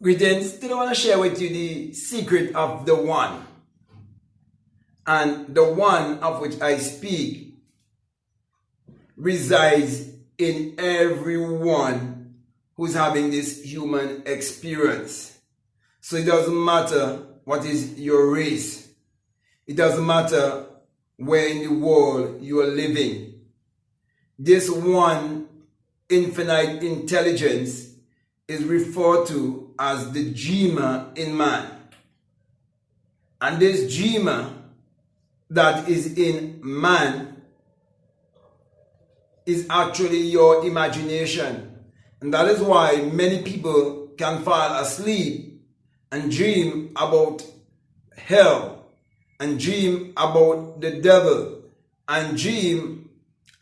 Greetings. Today I want to share with you the secret of the one. And the one of which I speak resides in everyone who's having this human experience. So it doesn't matter what is your race. It doesn't matter where in the world you are living. This one infinite intelligence is referred to as the Jima in man. And this Jima that is in man is actually your imagination. And that is why many people can fall asleep and dream about hell, and dream about the devil, and dream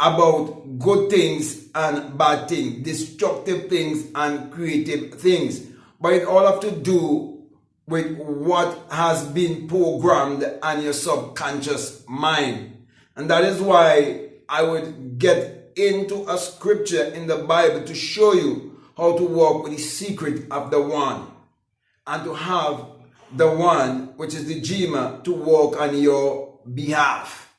about good things and bad things, destructive things and creative things. But it all have to do with what has been programmed on your subconscious mind. And that is why I would get into a scripture in the Bible to show you how to walk with the secret of the one, and to have the one, which is the Jima, to walk on your behalf.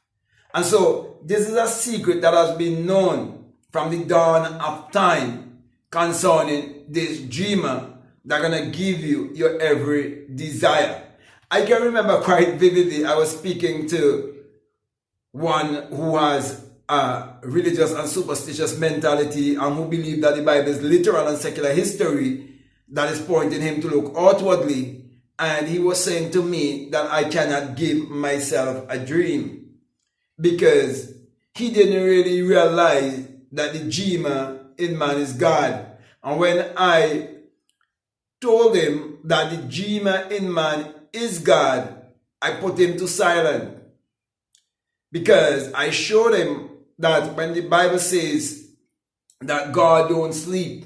And so this is a secret that has been known from the dawn of time concerning this Jima that's going to give you your every desire. I can remember quite vividly, I was speaking to one who has a religious and superstitious mentality and who believed that the Bible is literal and secular history that is pointing him to look outwardly. And he was saying to me that I cannot give myself a dream, because he didn't really realize that the Jima in man is God. And when I told him that the Jima in man is God, I put him to silence, because I showed him that when the Bible says that God don't sleep,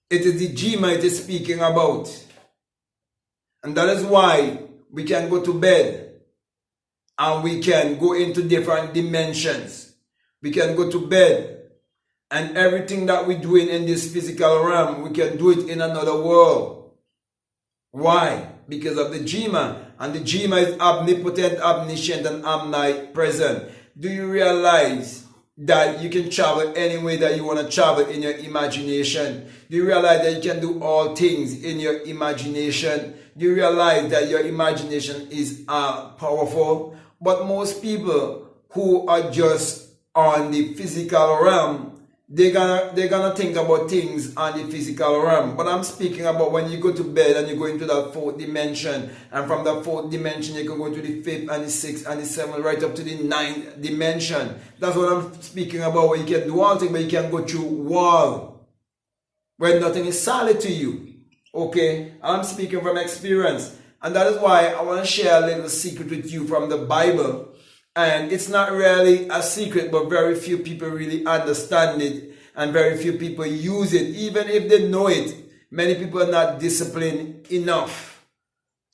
it is the Jima it is speaking about. And that is why we can go to bed and we can go into different dimensions. We can go to bed and everything that we're doing in this physical realm, we can do it in another world. Why? Because of the Jima. And the Jima is omnipotent, omniscient, and omnipresent. Do you realize that you can travel any way that you want to travel in your imagination? Do you realize that you can do all things in your imagination? Do you realize that your imagination is powerful? But most people who are just on the physical realm, they're gonna think about things on the physical realm. But I'm speaking about when you go to bed and you go into that fourth dimension, and from that fourth dimension you can go to the fifth and the sixth and the seventh, right up to the ninth dimension. That's what I'm speaking about, where you can do all things, but you can go through wall where nothing is solid to you. Okay, I'm speaking from experience, and that is why I want to share a little secret with you from the Bible. And it's not really a secret, but very few people really understand it, and very few people use it. Even if they know it, many people are not disciplined enough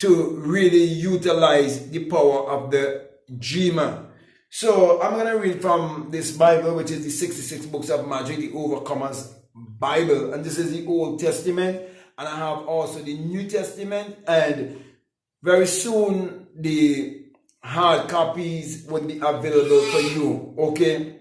to really utilize the power of the Jima. So I'm going to read from this Bible, which is the 66 books of magic, the Overcomers Bible. And this is the Old Testament. And I have also the New Testament. And very soon the hard copies would be available for you. Okay.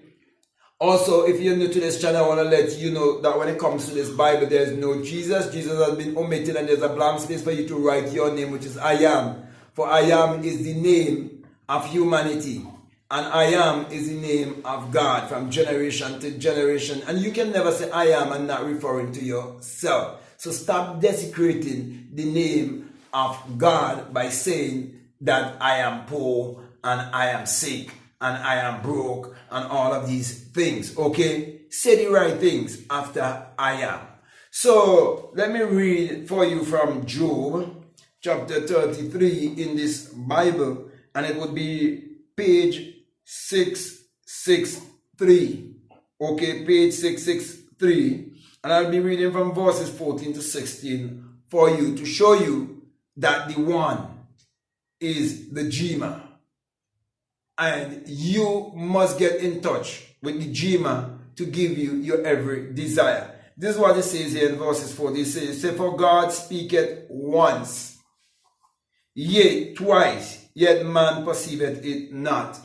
Also, if you're new to this channel, I want to let you know that when it comes to this Bible, there's no Jesus. Jesus has been omitted, and there's a blank space for you to write your name, which is I am. For I am is the name of humanity, and I am is the name of God from generation to generation. And you can never say I am and not referring to yourself. So stop desecrating the name of God by saying that I am poor and I am sick and I am broke and all of these things. Okay, say the right things after I am. So let me read for you from Job chapter 33 in this Bible, and it would be page 663. Okay, page 663, and I'll be reading from verses 14 to 16 for you to show you that the one is the Jima, and you must get in touch with the Jima to give you your every desire. This is what it says here in verses 4. It says, for God speaketh once, yea, twice, yet man perceiveth it not.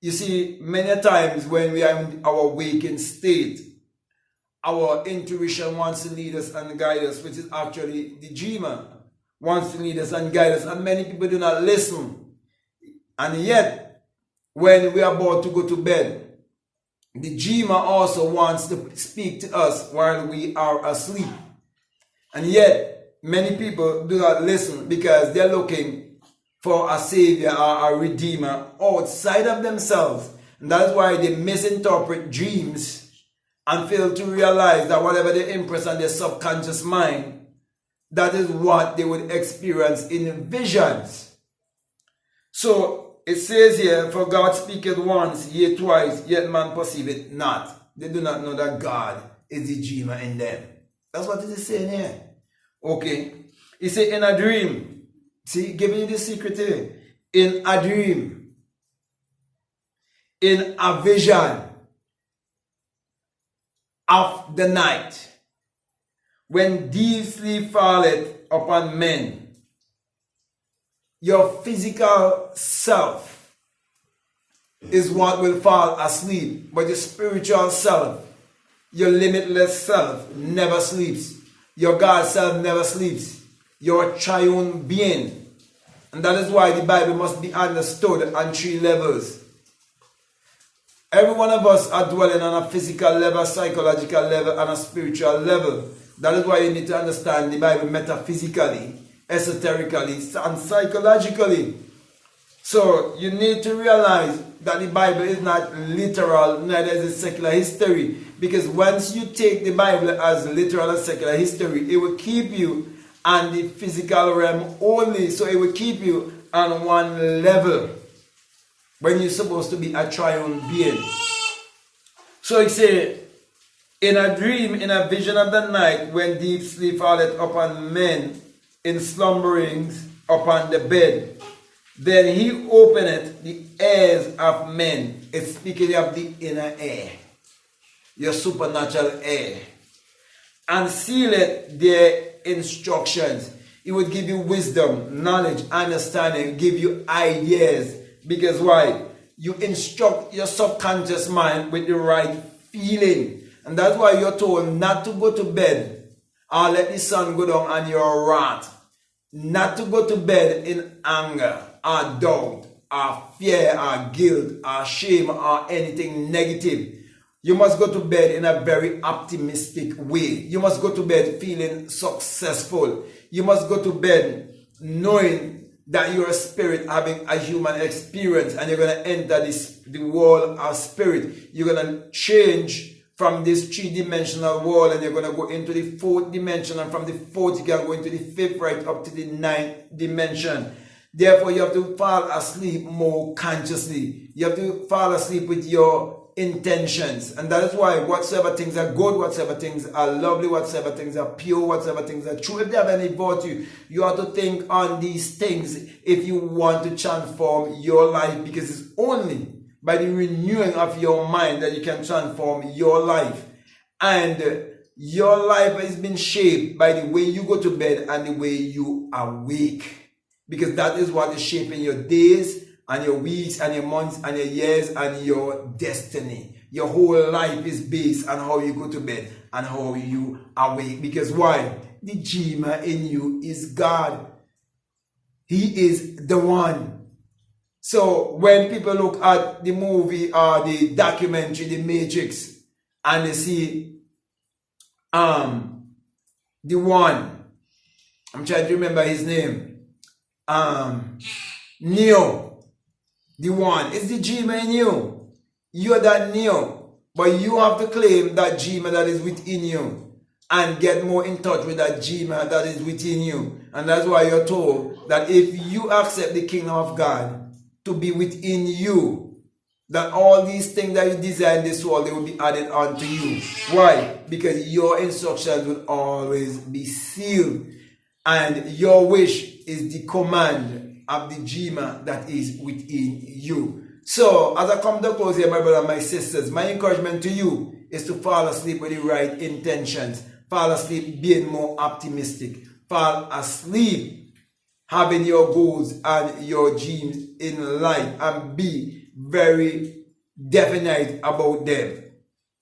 You see, many times when we are in our waking state, our intuition wants to lead us and guide us, which is actually the dreamer wants to lead us and guide us, and many people do not listen. And yet, when we are about to go to bed, the dreamer also wants to speak to us while we are asleep. And yet, many people do not listen because they're looking for a savior or a redeemer outside of themselves. And that's why they misinterpret dreams and fail to realize that whatever they impress on their subconscious mind, that is what they would experience in visions. So it says here, for God speaketh once, yea twice, yet man perceiveth not. They do not know that God is the dreamer in them. That's what it is saying here. Okay. He said in a dream. See, giving you the secret here. In a dream. In a vision of the night. When deep sleep falleth upon men, your physical self is what will fall asleep, but your spiritual self, your limitless self, never sleeps. Your God self never sleeps. Your triune being. And that is why the Bible must be understood on 3 levels. Every one of us are dwelling on a physical level, psychological level, and a spiritual level. That is why you need to understand the Bible metaphysically, esoterically, and psychologically. So you need to realize that the Bible is not literal, neither is it secular history. Because once you take the Bible as literal and secular history, it will keep you on the physical realm only. So it will keep you on one level when you're supposed to be a triune being. So it says, in a dream, in a vision of the night, when deep sleep falleth upon men, in slumberings upon the bed, then he openeth the ears of men. It's speaking of the inner air, your supernatural air, and sealeth their instructions. He would give you wisdom, knowledge, understanding, give you ideas. Because why? You instruct your subconscious mind with the right feeling. And that's why you're told not to go to bed or let the sun go down on your wrath. Not to go to bed in anger or doubt or fear or guilt or shame or anything negative. You must go to bed in a very optimistic way. You must go to bed feeling successful. You must go to bed knowing that you're a spirit having a human experience, and you're going to enter the world of spirit. You're going to change from this 3-dimensional world, and you're going to go into the 4th dimension, and from the 4th you can go into the 5th, right up to the 9th dimension. Therefore, you have to fall asleep more consciously. You have to fall asleep with your intentions. And that is why whatsoever things are good, whatsoever things are lovely, whatsoever things are pure, whatsoever things are true, if they have any virtue, you have to think on these things if you want to transform your life, because it's only by the renewing of your mind that you can transform your life. And your life has been shaped by the way you go to bed and the way you awake, because that is what is shaping your days and your weeks and your months and your years and your destiny. Your whole life is based on how you go to bed and how you awake. Because why? The dreamer in you is God. He is the one. So when people look at the movie or the documentary, The Matrix, and they see the one, I'm trying to remember his name, Neo. The one is the dreamer in you. You're that Neo. But you have to claim that dreamer that is within you and get more in touch with that dreamer that is within you. And that's why you're told that if you accept the kingdom of God to be within you, that all these things that you desire in this world, they will be added on to you. Why? Because your instructions will always be sealed. And your wish is the command of the dreamer that is within you. So, as I come to close here, my brother and my sisters, my encouragement to you is to fall asleep with the right intentions. Fall asleep being more optimistic. Fall asleep having your goals and your dreams in life and be very definite about them.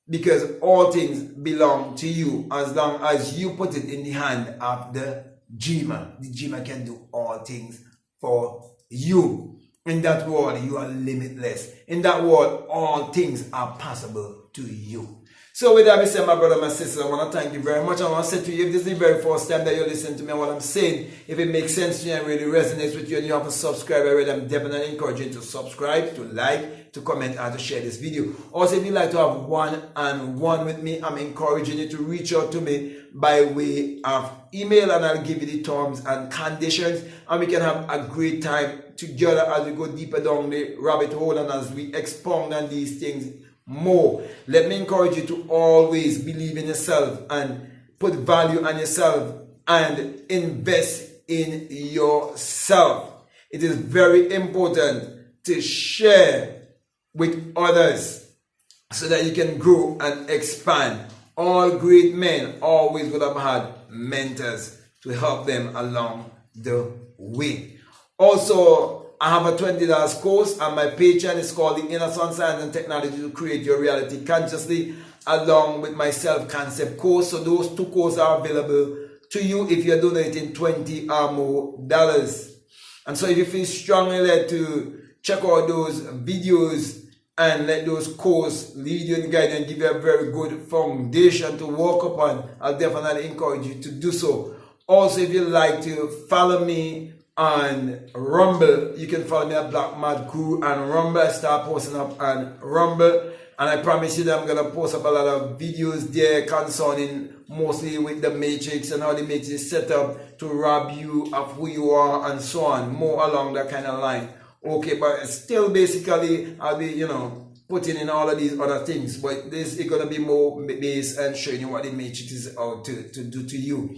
Because all things belong to you as long as you put it in the hand of the dreamer. The dreamer can do all things for you. In that world, you are limitless. In that world, all things are possible to you. So with that being said, my brother, my sister, I want to thank you very much. I want to say to you, if this is the very first time that you're listening to me and what I'm saying, if it makes sense to you and really resonates with you and you haven't subscribed already, I'm definitely encouraging you to subscribe, to like, to comment, and to share this video. Also, if you'd like to have one-on-one with me, I'm encouraging you to reach out to me by way of email, and I'll give you the terms and conditions, and we can have a great time together as we go deeper down the rabbit hole and as we expound on these things more. Let me encourage you to always believe in yourself and put value on yourself and invest in yourself. It is very important to share with others so that you can grow and expand. All great men always would have had mentors to help them along the way. Also, I have a $20 course on my Patreon. It's called The Inner Sun Science and Technology to Create Your Reality Consciously, along with my self-concept course. So those two courses are available to you if you're donating $20 or more. And so if you feel strongly led to check out those videos and let those courses lead you and guide you and give you a very good foundation to walk upon, I'll definitely encourage you to do so. Also, if you'd like to follow me on Rumble, you can follow me at BlackMadGuru on Rumble. I start posting up on Rumble, and I promise you that I'm going to post up a lot of videos there concerning mostly with the matrix and how the matrix is set up to rob you of who you are and so on, more along that kind of line. Okay, but still basically I'll be, putting in all of these other things, but this is going to be more based and showing you what the matrix is out to do to you.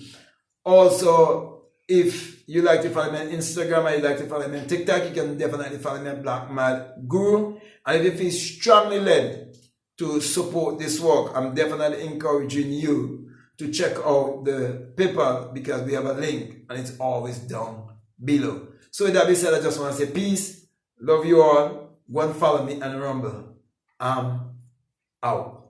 Also, if you like to follow me on Instagram and you like to follow me on TikTok, you can definitely follow me on BlackMadGuru. And if you feel strongly led to support this work, I'm definitely encouraging you to check out the PayPal, because we have a link and it's always down below. So with that being said, I just want to say peace, love you all, go and follow me and remember, I'm out.